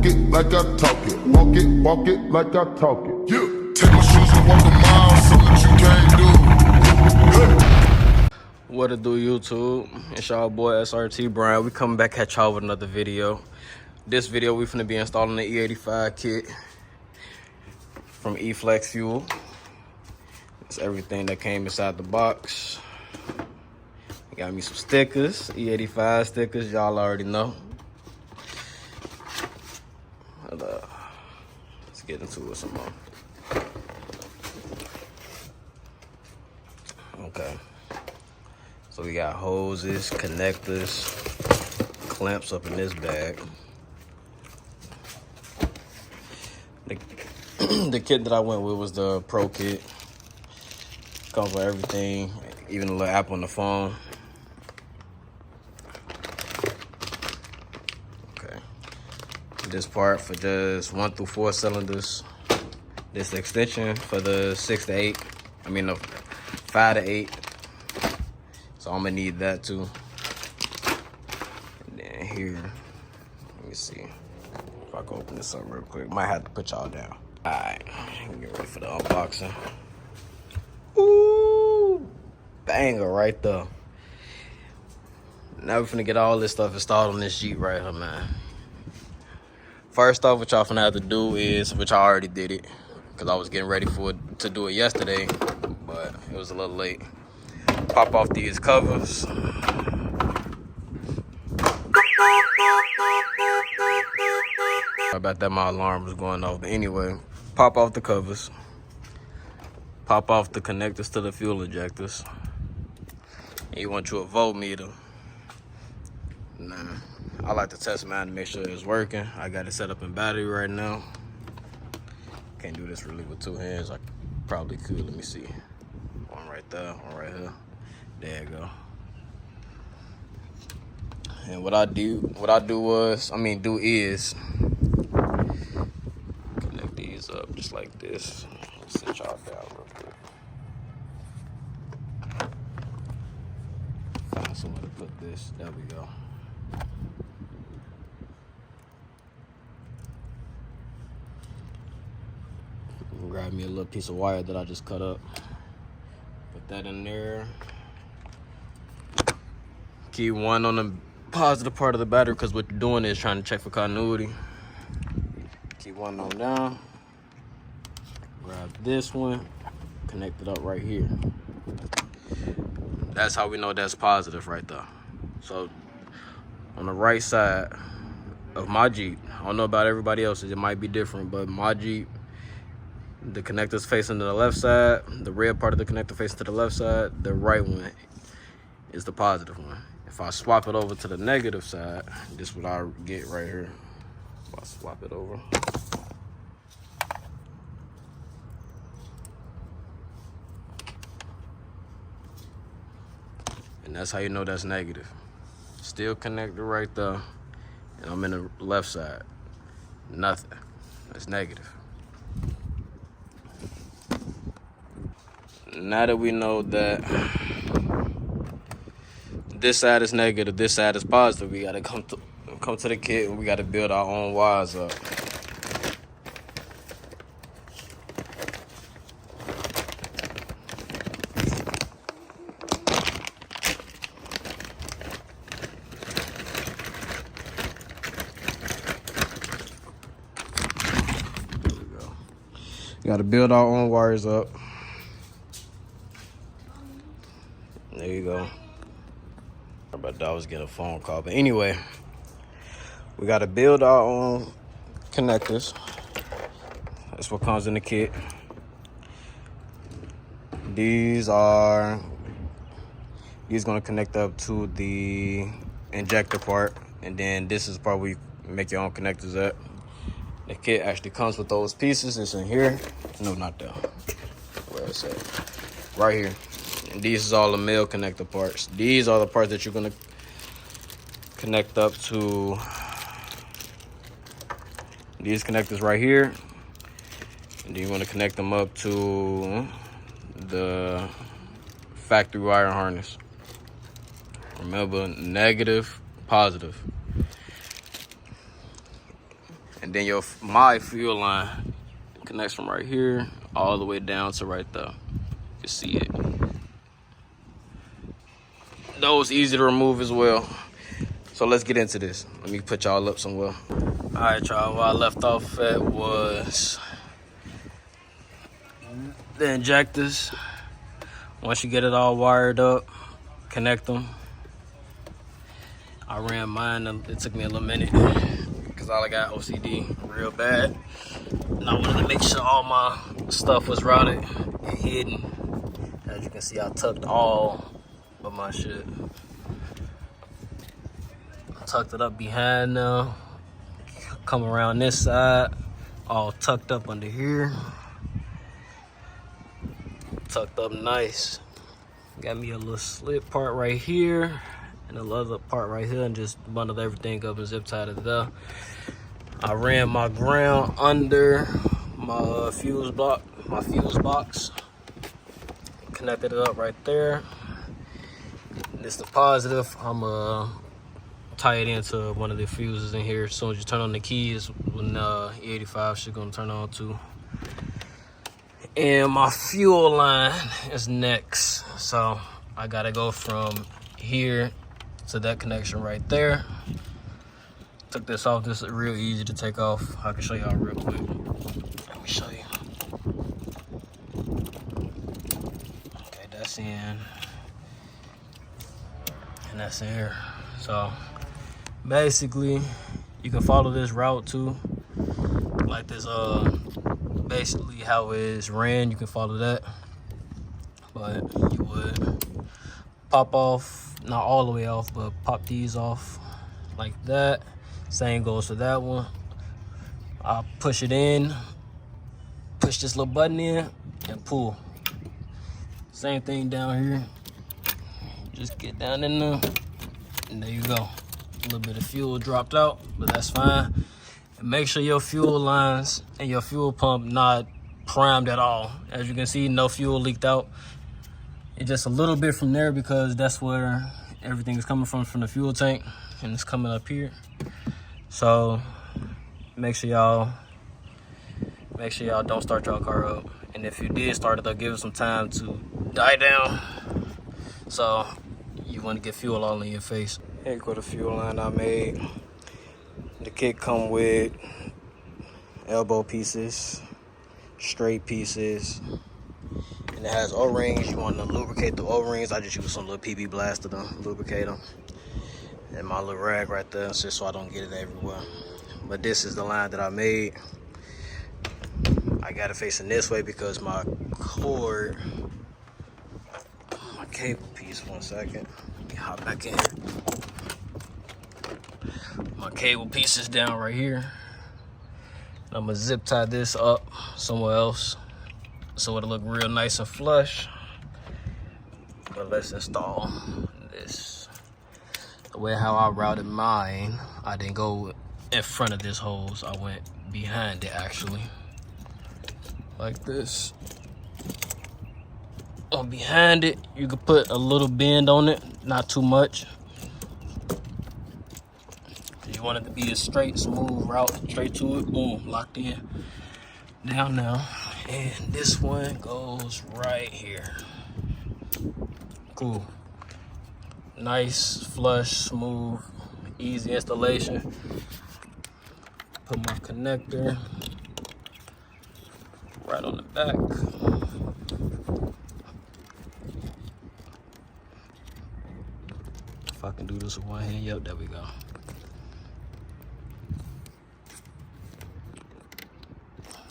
walk it like I talk it. Walk it like I talk it. Yeah. Take my shoes and walk a mile, something that you can't do. What it do, YouTube? It's y'all boy SRT Brian. We coming back at y'all with another video. This video we finna be installing the E85 kit from eFlex Fuel. It's everything that came inside the box. Got me some stickers, E85 stickers, y'all already know. Let's get into it some more. Okay. So we got hoses, connectors, clamps up in this bag. The kit that I went with was the Pro kit. Comes with everything, even a little app on the phone. Okay. This part for just 1 through 4 cylinders. This extension for the 6 to 8. I mean, no, 5 to 8. So I'm gonna need that too. And then here, let me see if I can open this up real quick. Might have to put y'all down. All right, get ready for the unboxing. Ooh, banger right there. Now we're finna get all this stuff installed on this Jeep right here, man. First off, what y'all finna have to do is, which I already did it, because I was getting ready to do it yesterday, but it was a little late. Pop off these covers. Sorry about that, my alarm was going off. But anyway, pop off the covers. Pop off the connectors to the fuel injectors. And you want your voltmeter. Nah, I like to test mine to make sure it's working. I got it set up in battery right now. Can't do this really with 2 hands. I probably could. Let me see. One right there, one right here. There you go. And what I do is connect these up just like this. Let's sit y'all down real quick. Find somewhere to put this. There we go. Grab me a little piece of wire that I just cut up. Put that in there. Keep one on the positive part of the battery because what you're doing is trying to check for continuity. Keep one on down. Grab this one. Connect it up right here. That's how we know that's positive right there. So on the right side of my Jeep, I don't know about everybody else's, it might be different, but my Jeep, the connector's facing to the left side, the red part of the connector facing to the left side, the right one is the positive one. If I swap it over to the negative side, this is what I get right here. If I swap it over. And that's how you know that's negative. Still connected right there, and I'm in the left side. Nothing. That's negative. Now that we know that this side is negative, this side is positive, we gotta come to the kit and we gotta build our own wires up. There we go. We gotta build our own wires up. There you go. But I was getting a phone call. But anyway, we got to build our own connectors. That's what comes in the kit. These going to connect up to the injector part. And then this is the part where you make your own connectors at. The kit actually comes with those pieces. It's in here. No, not there. Where is it? Right here. And these is all the male connector parts. These are the parts that you're gonna connect up to these connectors right here. And then you wanna connect them up to the factory wire harness. Remember, negative, positive. And then my fuel line connects from right here all the way down to right there. You can see it. Those easy to remove as well. So let's get into this. Let me put y'all up somewhere. All right, y'all, where I left off at was the injectors. Once you get it all wired up, connect them. I ran mine, it took me a little minute because all I got OCD real bad. And I wanted to make sure all my stuff was routed and hidden. As you can see, I tucked all of my shit. I tucked it up behind now. Come around this side, all tucked up under here. Tucked up nice. Got me a little slit part right here and a other part right here, and just bundled everything up and zip tied it there. I ran my ground under my fuse box. Connected it up right there. This is the positive. I'm tie it into one of the fuses in here. As soon as you turn on the keys, when E85 should gonna turn on too. And my fuel line is next. So I gotta go from here to that connection right there. Took this off. This is real easy to take off. I can show y'all real quick. Let me show you. Okay, that's in. And that's in here. So basically, you can follow this route too. Like this, basically how it is ran, you can follow that. But you would pop off, not all the way off, but pop these off like that. Same goes for that one. I'll push it in, push this little button in, and pull. Same thing down here. Just get down in there, and there you go. A little bit of fuel dropped out, but that's fine. And make sure your fuel lines and your fuel pump not primed at all. As you can see, no fuel leaked out. It's just a little bit from there because that's where everything is coming from the fuel tank, and it's coming up here. So make sure y'all don't start your car up. And if you did start it up, give it some time to die down. So you want to get fuel all in your face. Here go the fuel line I made. The kit come with elbow pieces, straight pieces, and it has O-rings. You want to lubricate the O-rings. I just use some little PB blaster to lubricate them. And my little rag right there, just so I don't get it everywhere. But this is the line that I made. I got it facing this way because my cord, my cable piece, 1 second. Let me hop back in. My cable piece is down right here. I'm gonna zip tie this up somewhere else so it'll look real nice and flush. But let's install this. The way how I routed mine, I didn't go in front of this hose, I went behind it actually. Like this. On behind it, you can put a little bend on it, not too much. You want it to be a straight, smooth route, straight to it, boom, locked in. Down now. And this one goes right here. Cool. Nice, flush, smooth, easy installation. Put my connector right on the back. If I can do this with one hand, yep, there we go.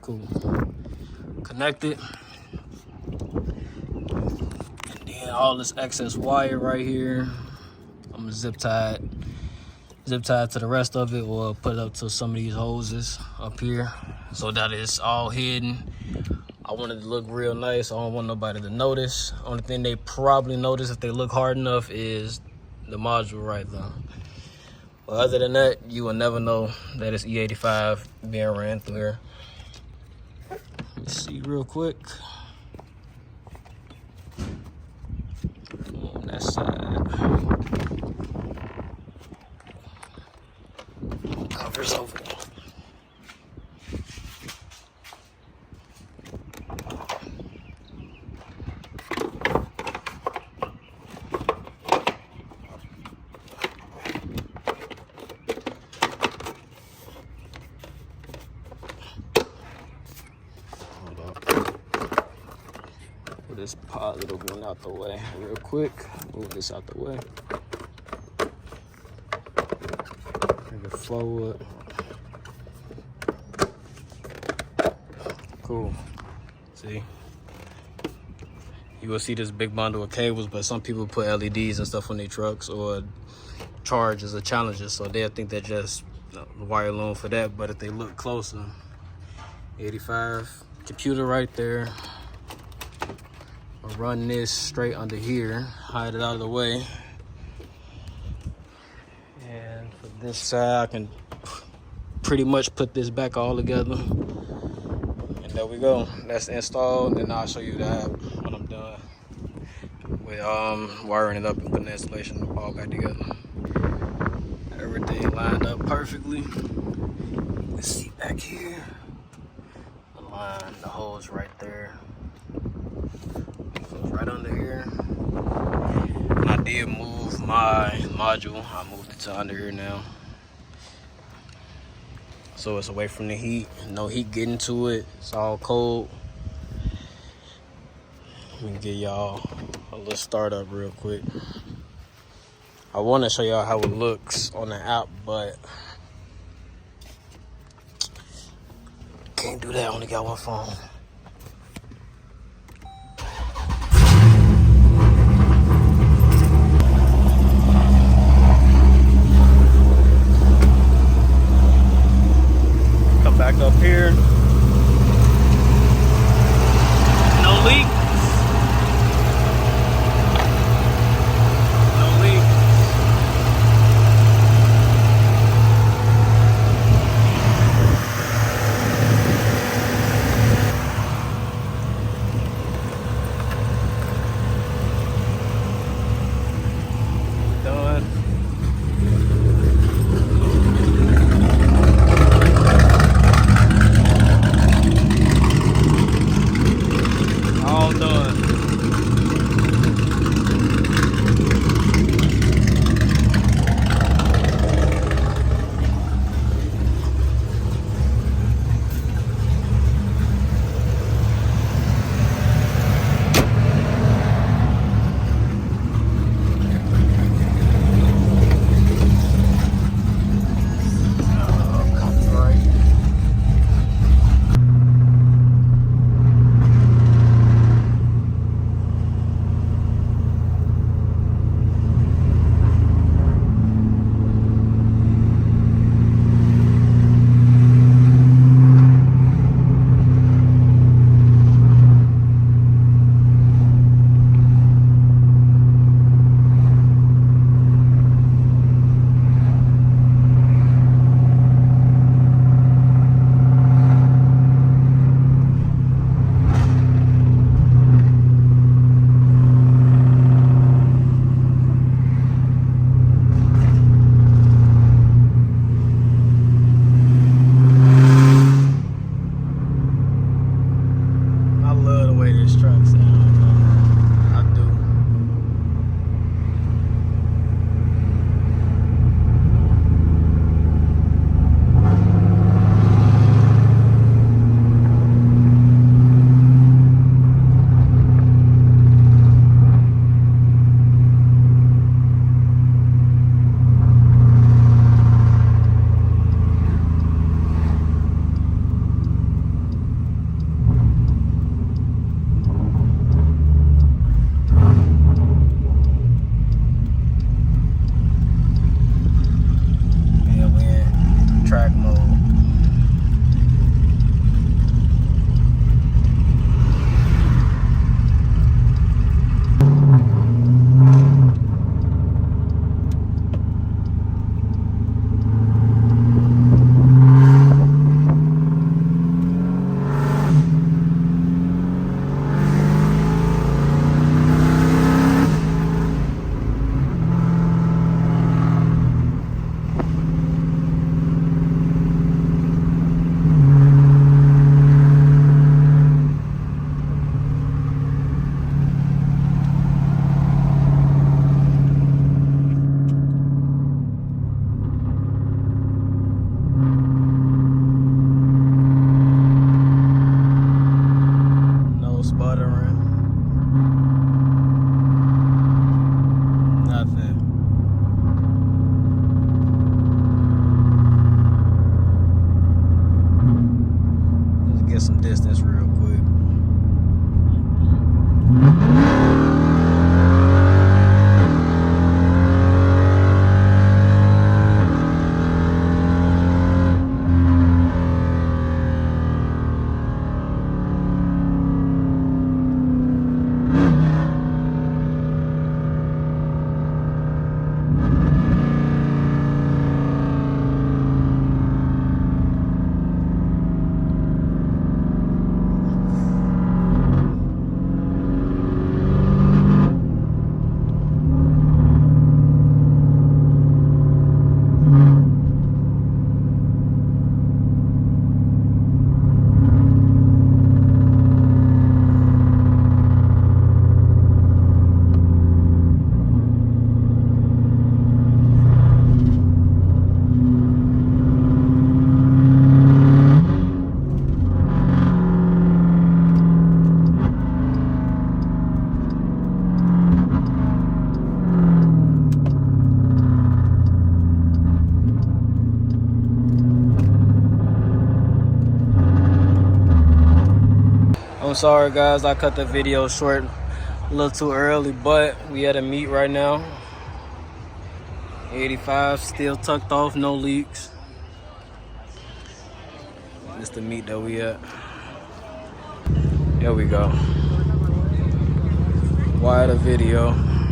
Cool. Connected. And then all this excess wire right here, I'm gonna zip tie to the rest of it, or put it up to some of these hoses up here so that it's all hidden. I want it to look real nice. I don't want nobody to notice. Only thing they probably notice if they look hard enough is the module right there. But other than that, you will never know that it's E85 being ran through here. Let me see real quick. On that side. Covers over. this positive one out the way real quick. Move this out the way. Bring it forward. Cool. See? You will see this big bundle of cables, but some people put LEDs and stuff on their trucks or charges or challenges, so they'll think they're just wire loom for that. But if they look closer, 85 computer right there. I'll run this straight under here, hide it out of the way. And for this side, I can pretty much put this back all together. And there we go. That's installed, and I'll show you that when I'm done with wiring it up and putting the installation all back together. Everything lined up perfectly. Let's see back here. The line, the hole's right there. Goes right under here. And I did move my module. I moved it to under here now. So it's away from the heat. No heat getting to it. It's all cold. Let me give y'all a little startup real quick. I want to show y'all how it looks on the app, but can't do that. I only got one phone. Come back up here. No leak. No leak. Done. All done. get some distance real quick. I'm sorry guys, I cut the video short a little too early, but we at a meet right now. 85 still tucked off, no leaks. This the meet that we at. Here we go. Why the video?